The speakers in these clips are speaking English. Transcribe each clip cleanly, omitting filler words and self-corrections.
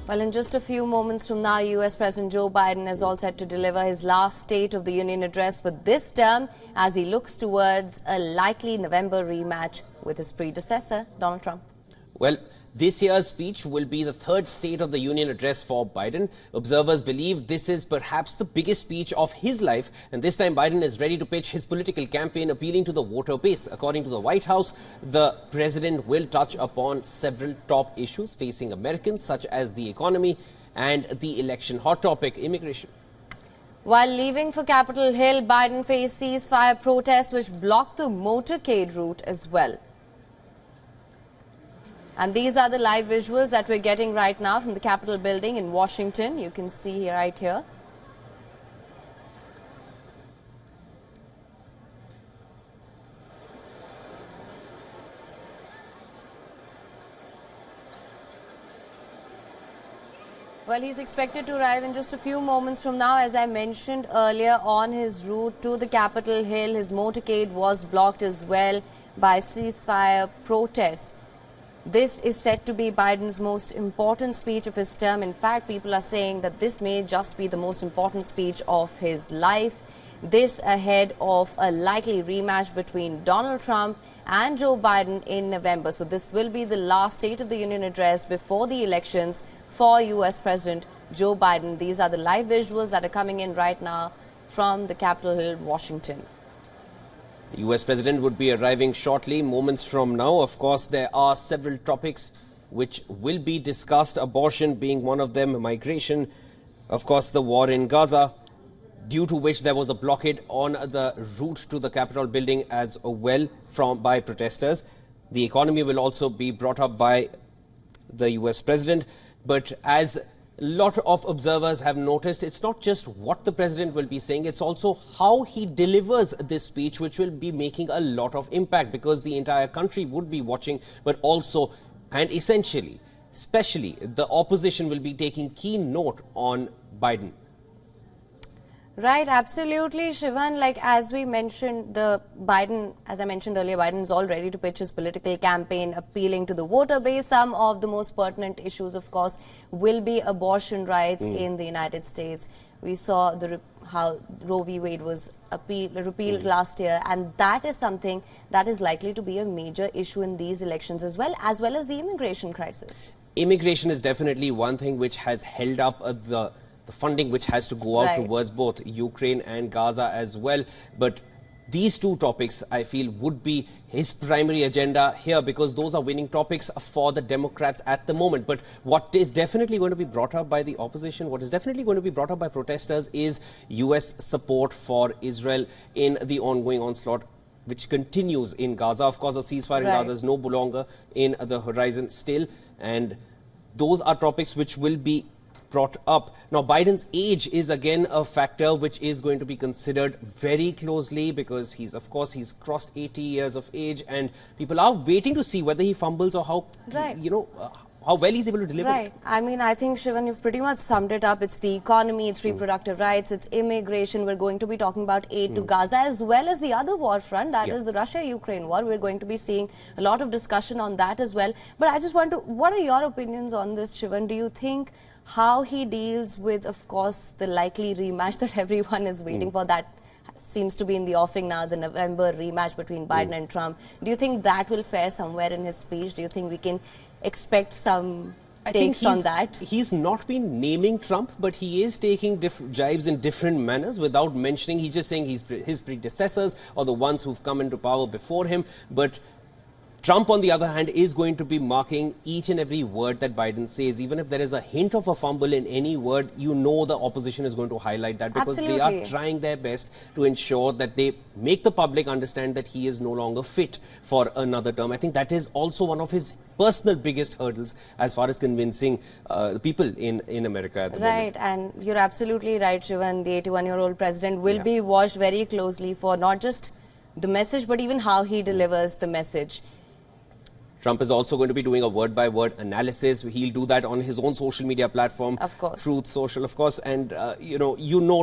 Well, in just a few moments from now, US President Joe Biden is all set to deliver his last State of the Union address for this term as he looks towards a likely November rematch with his predecessor, Donald Trump. Well, this year's speech will be the third State of the Union address for Biden. Observers believe this is perhaps the biggest speech of his life, and this time Biden is ready to pitch his political campaign appealing to the voter base. According to the White House, the president will touch upon several top issues facing Americans, such as the economy and the election hot topic, immigration. While leaving for Capitol Hill, Biden faced ceasefire protests which blocked the motorcade route as well. And these are the live visuals that we're getting right now from the Capitol building in Washington. You can see right here. Well, he's expected to arrive in just a few moments from now. As I mentioned earlier, on his route to the Capitol Hill, his motorcade was blocked as well by ceasefire protests. This is said to be Biden's most important speech of his term. In fact, people are saying that this may just be the most important speech of his life. This ahead of a likely rematch between Donald Trump and Joe Biden in November. So this will be the last State of the Union address before the elections for US President Joe Biden. These are the live visuals that are coming in right now from the Capitol Hill, Washington. The US President would be arriving shortly, moments from now. Of course, there are several topics which will be discussed, abortion being one of them, migration, of course, the war in Gaza, due to which there was a blockade on the route to the Capitol building as well by protesters. The economy will also be brought up by the US President. But as a lot of observers have noticed, it's not just what the president will be saying, it's also how he delivers this speech, which will be making a lot of impact because the entire country would be watching, but also and essentially, especially the opposition will be taking keen note on Biden. Right, absolutely, Shivan. Like as we mentioned, as I mentioned earlier, Biden is all ready to pitch his political campaign, appealing to the voter base. Some of the most pertinent issues, of course, will be abortion rights in the United States. We saw how Roe v. Wade was repealed last year, and that is something that is likely to be a major issue in these elections as well as the immigration crisis. Immigration is definitely one thing which has held up the funding which has to go out towards both Ukraine and Gaza as well. But these two topics, I feel, would be his primary agenda here because those are winning topics for the Democrats at the moment. But what is definitely going to be brought up by the opposition, what is definitely going to be brought up by protesters is US support for Israel in the ongoing onslaught which continues in Gaza. Of course, a ceasefire in Gaza is no longer in the horizon still. And those are topics which will be brought up. Now, Biden's age is again a factor which is going to be considered very closely because he's crossed 80 years of age and people are waiting to see whether he fumbles or how, how well he's able to deliver. Right. I mean, I think, Shivan, you've pretty much summed it up. It's the economy, it's reproductive rights, it's immigration. We're going to be talking about aid to Gaza as well as the other war front, that is the Russia-Ukraine war. We're going to be seeing a lot of discussion on that as well. But I just want to, what are your opinions on this, Shivan? Do you think how he deals with, of course, the likely rematch that everyone is waiting for, that seems to be in the offing now, the November rematch between Biden and Trump. Do you think that will fare somewhere in his speech? Do you think we can expect some takes on that? He's not been naming Trump, but he is taking jibes in different manners without mentioning. He's just saying his predecessors or the ones who've come into power before him. But Trump, on the other hand, is going to be marking each and every word that Biden says. Even if there is a hint of a fumble in any word, you know the opposition is going to highlight that because they are trying their best to ensure that they make the public understand that he is no longer fit for another term. I think that is also one of his personal biggest hurdles as far as convincing the people in America at the moment. Right, and you're absolutely right, Shivan. The 81-year-old president will be watched very closely for not just the message, but even how he delivers the message. Trump is also going to be doing a word-by-word analysis. He'll do that on his own social media platform, of course, Truth Social, of course. And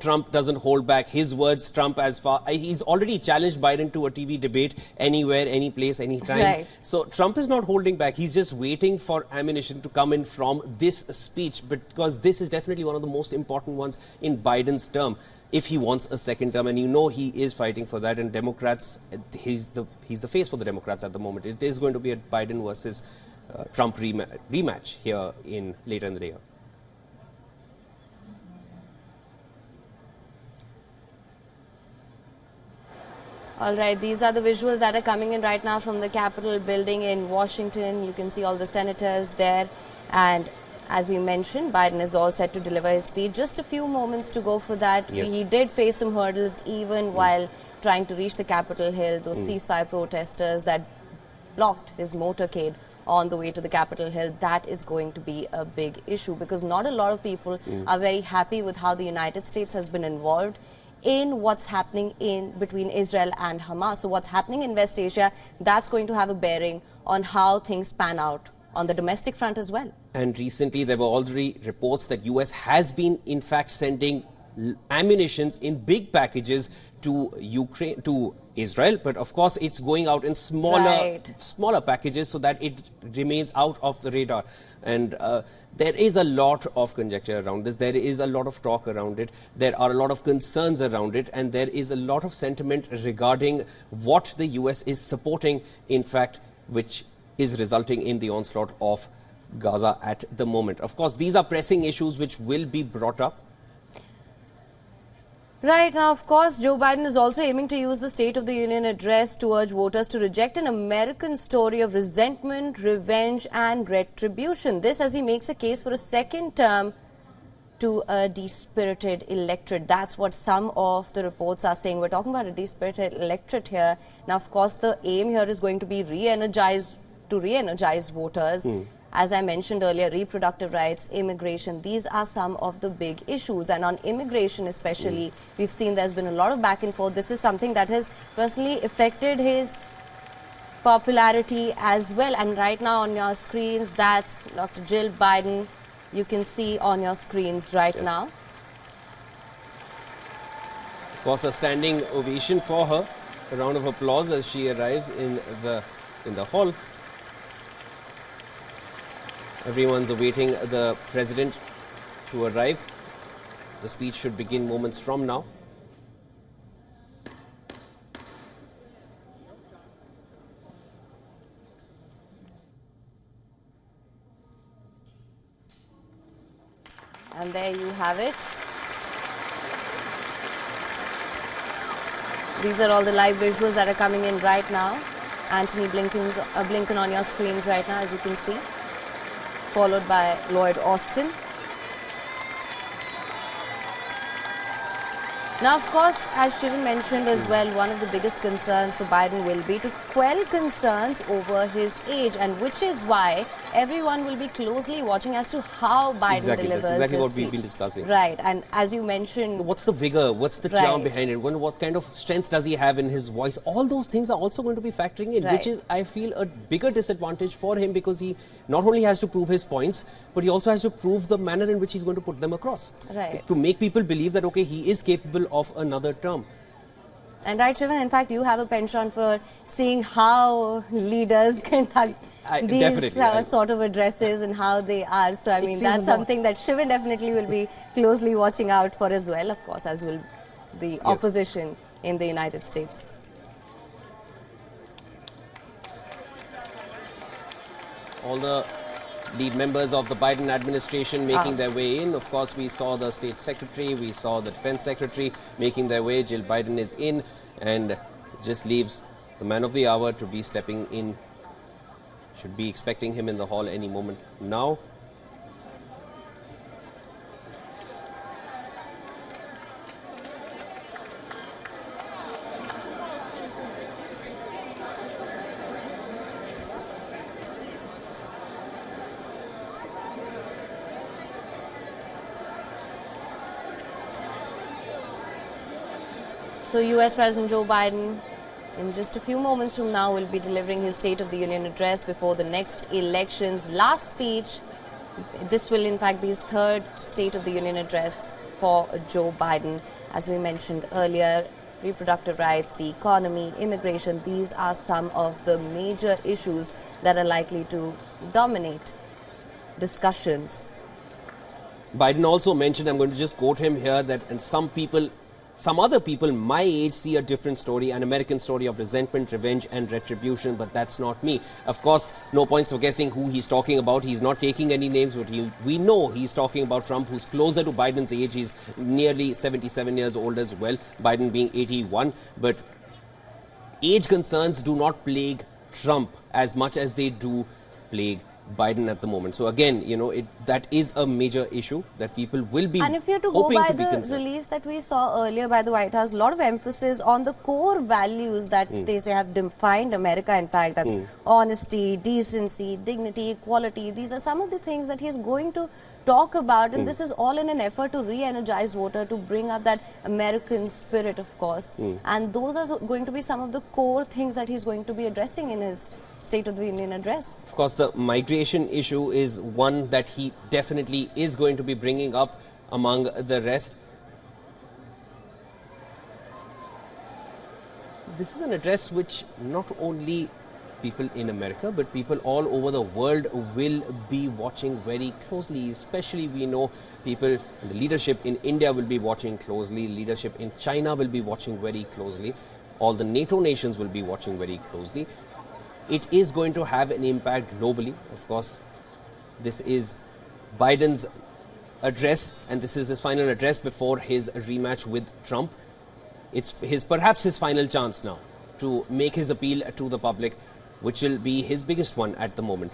Trump doesn't hold back his words. Trump, he's already challenged Biden to a TV debate anywhere, any place, anytime. Right. So Trump is not holding back. He's just waiting for ammunition to come in from this speech, because this is definitely one of the most important ones in Biden's term, if he wants a second term, and he is fighting for that. And Democrats, he's the face for the Democrats at the moment. It is going to be a Biden versus Trump rematch here later in the day. All right, these are the visuals that are coming in right now from the Capitol building in Washington. You can see all the senators there, and as we mentioned, Biden is all set to deliver his speech. Just a few moments to go for that. Yes. He did face some hurdles even while trying to reach the Capitol Hill. Those ceasefire protesters that blocked his motorcade on the way to the Capitol Hill, that is going to be a big issue, because not a lot of people are very happy with how the United States has been involved in what's happening between Israel and Hamas. So what's happening in West Asia, that's going to have a bearing on how things pan out on the domestic front as well. And recently there were already reports that US has been in fact sending ammunitions in big packages to Israel, but of course it's going out in smaller packages so that it remains out of the radar. And there is a lot of conjecture around this. There is a lot of talk around it. There are a lot of concerns around it, and there is a lot of sentiment regarding what the US is supporting, in fact, which is resulting in the onslaught of Gaza at the moment. Of course, these are pressing issues which will be brought up. Right now, of course, Joe Biden is also aiming to use the State of the Union address to urge voters to reject an American story of resentment, revenge and retribution. This as he makes a case for a second term to a dispirited electorate. That's what some of the reports are saying. We're talking about a dispirited electorate here. Now, of course, the aim here is going to be re-energize voters. As I mentioned earlier, reproductive rights, immigration, these are some of the big issues. And on immigration especially, we've seen there's been a lot of back and forth. This is something that has personally affected his popularity as well. And right now on your screens, that's Dr. Jill Biden. You can see on your screens right now. Of course, a standing ovation for her. A round of applause as she arrives in the hall. Everyone's awaiting the president to arrive. The speech should begin moments from now. And there you have it. These are all the live visuals that are coming in right now. Antony Blinken on your screens right now, as you can see, followed by Lloyd Austin. Now, of course, as Shivan mentioned as well, one of the biggest concerns for Biden will be to quell concerns over his age, and which is why everyone will be closely watching as to how Biden delivers that's exactly what speech. we've been discussing. Right, and as you mentioned, what's the vigor, what's the charm behind it, what kind of strength does he have in his voice? All those things are also going to be factoring in, which is, I feel, a bigger disadvantage for him, because he not only has to prove his points, but he also has to prove the manner in which he's going to put them across. Right. To make people believe that, okay, he is capable of another term. And right, Shivan, in fact, you have a penchant for seeing how leaders conduct these sort of addresses and how they are. So, I mean, that's something that Shivan definitely will be closely watching out for as well, of course, as will the opposition in the United States. All the lead members of the Biden administration making their way in. Of course, we saw the State Secretary, we saw the Defense Secretary making their way. Jill Biden is in, and just leaves the man of the hour to be stepping in. Should be expecting him in the hall any moment now. So, US President Joe Biden In just a few moments from now, will be delivering his State of the Union address before the next elections. Last speech, this will in fact be his third State of the Union address for Joe Biden. As we mentioned earlier, reproductive rights, the economy, immigration, these are some of the major issues that are likely to dominate discussions. Biden also mentioned, I'm going to just quote him here, that and some other people my age see a different story, an American story of resentment, revenge and retribution, but that's not me. Of course, no points for guessing who he's talking about. He's not taking any names, but we know he's talking about Trump, who's closer to Biden's age. He's nearly 77 years old as well, Biden being 81. But age concerns do not plague Trump as much as they do plague Biden at the moment. So again, you know, that is a major issue that people will be hoping to be concerned. And if you go by the release that we saw earlier by the White House, a lot of emphasis on the core values that they say have defined America. In fact, that's honesty, decency, dignity, equality. These are some of the things that he's going to talk about, and this is all in an effort to re-energize voter, to bring up that American spirit, of course. And those are going to be some of the core things that he's going to be addressing in his State of the Union address. Of course, the migration issue is one that he definitely is going to be bringing up among the rest. This is an address which not only people in America, but people all over the world will be watching very closely. Especially, we know people in the leadership in India will be watching closely, leadership in China will be watching very closely, all the NATO nations will be watching very closely. It is going to have an impact globally. Of course, this is Biden's address, and this is his final address before his rematch with Trump. It's perhaps his final chance now to make his appeal to the public, which will be his biggest one at the moment.